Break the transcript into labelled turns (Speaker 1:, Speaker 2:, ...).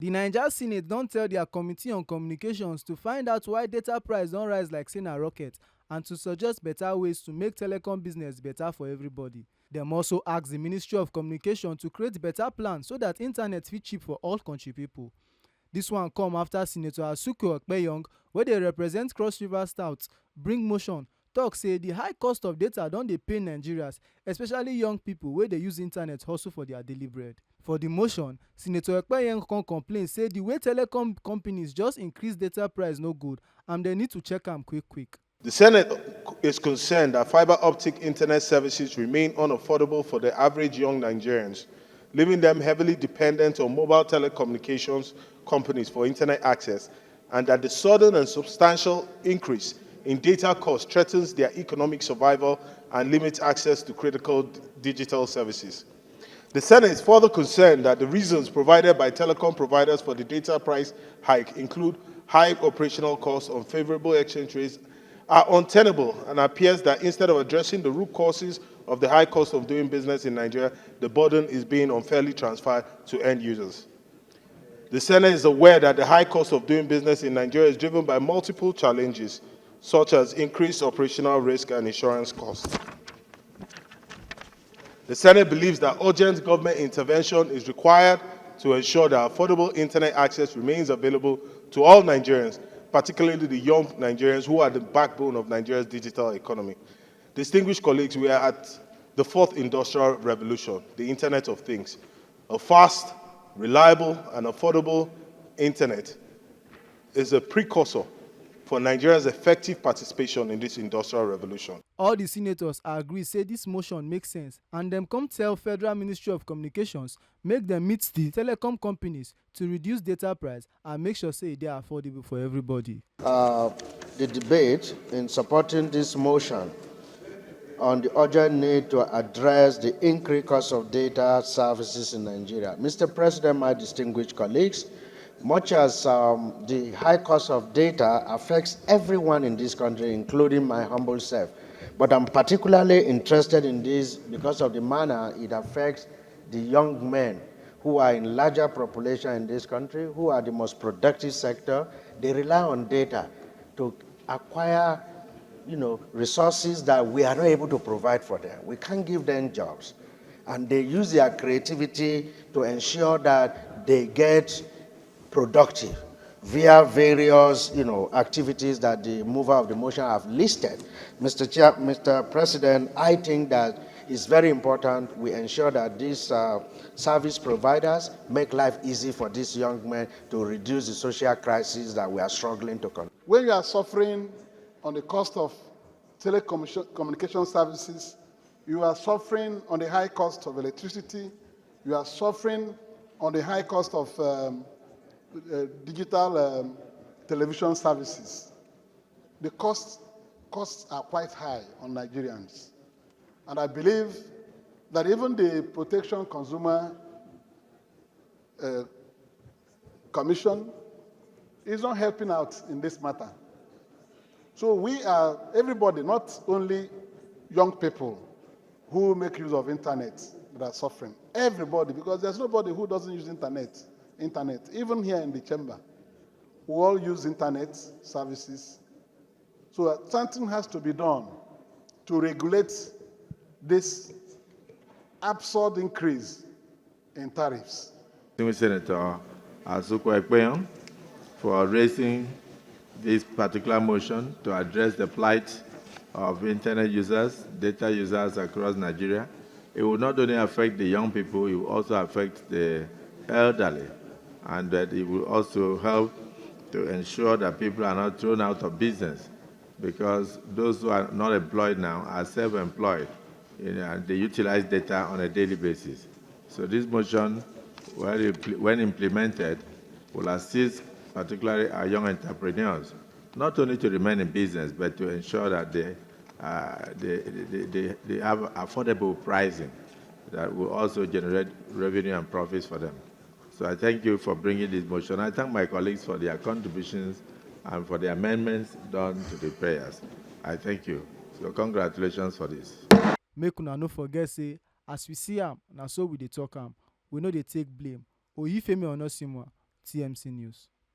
Speaker 1: The Naija Senate don tell their Committee on Communications to find out why data price don rise like say na rocket and to suggest better ways to make telecom business better for everybody. Dem also ask the Ministry of Communication to create better plan so that internet fit cheap for all country pipo. Dis one come after Senator Asuku Ekpeyong wey dey represent Cross River South bring motion tok say the high cost of data don dey pain Nigerians, especially young pipo wey dey use internet hustle for their daily bread. For the motion, Senator Ekpeyong come complain say the way telecom companies just increase data price no good and dem need to check am quick quick.
Speaker 2: The Senate is concerned that fiber optic internet services remain unaffordable for the average young Nigerians, leaving them heavily dependent on mobile telecommunications companies for internet access, and that the sudden and substantial increase in data costs threatens their economic survival and limits access to critical digital services. The Senate is further concerned that the reasons provided by telecom providers for the data price hike include high operational costs, unfavorable exchange rates, are untenable, and appears that instead of addressing the root causes of the high cost of doing business in Nigeria, the burden is being unfairly transferred to end users. The Senate is aware that the high cost of doing business in Nigeria is driven by multiple challenges, such as increased operational risk and insurance costs. The Senate believes that urgent government intervention is required to ensure that affordable internet access remains available to all Nigerians, particularly the young Nigerians who are the backbone of Nigeria's digital economy. Distinguished colleagues, we are at the fourth industrial revolution, the Internet of Things. A fast, reliable, and affordable internet is a precursor for Nigeria's effective participation in this industrial revolution.
Speaker 1: All the senators agree say dis motion make sense and dem come tell Federal Ministry of Communications make dem meet the telecom companies to reduce data price and make sure say e dey affordable for everybody.
Speaker 3: The debate in supporting this motion on the urgent need to address the increased cost of data services in Nigeria. Mr. President, my distinguished colleagues, much as the high cost of data affects everyone in this country, including my humble self, but I'm particularly interested in this because of the manner it affects the young men who are in larger population in this country, who are the most productive sector. They rely on data to acquire resources that we are not able to provide for them. We can't give them jobs. And they use their creativity to ensure that they get productive via various activities that the mover of the motion have listed. Mr. President, I think that it's very important we ensure that these service providers make life easy for these young men to reduce the social crisis that we are struggling to control.
Speaker 4: When you are suffering on the cost of telecommunication services, you are suffering on the high cost of electricity, you are suffering on the high cost of digital television services. The costs are quite high on Nigerians. And I believe that even the Protection Consumer Commission is not helping out in this matter. So everybody, not only young people who make use of internet that are suffering, everybody, because there's nobody who doesn't use internet, even here in the chamber. We all use internet services. So something has to be done to regulate this absurd increase in tariffs.
Speaker 5: Senator Asuku Ekpeyong for raising this particular motion to address the plight of internet users, data users across Nigeria. It will not only affect the young people, it will also affect the elderly, and that it will also help to ensure that people are not thrown out of business, because those who are not employed now are self-employed. They utilize data on a daily basis. So this motion, when implemented, will assist particularly our young entrepreneurs, not only to remain in business, but to ensure that they have affordable pricing that will also generate revenue and profits for them. So I thank you for bringing this motion. I thank my colleagues for their contributions and for the amendments done to the prayers. I thank you. So congratulations for this.
Speaker 1: Make una no forget say as we see am na so we dey talk am, we no dey take blame. Oyifemi Onosimwa, TMC News.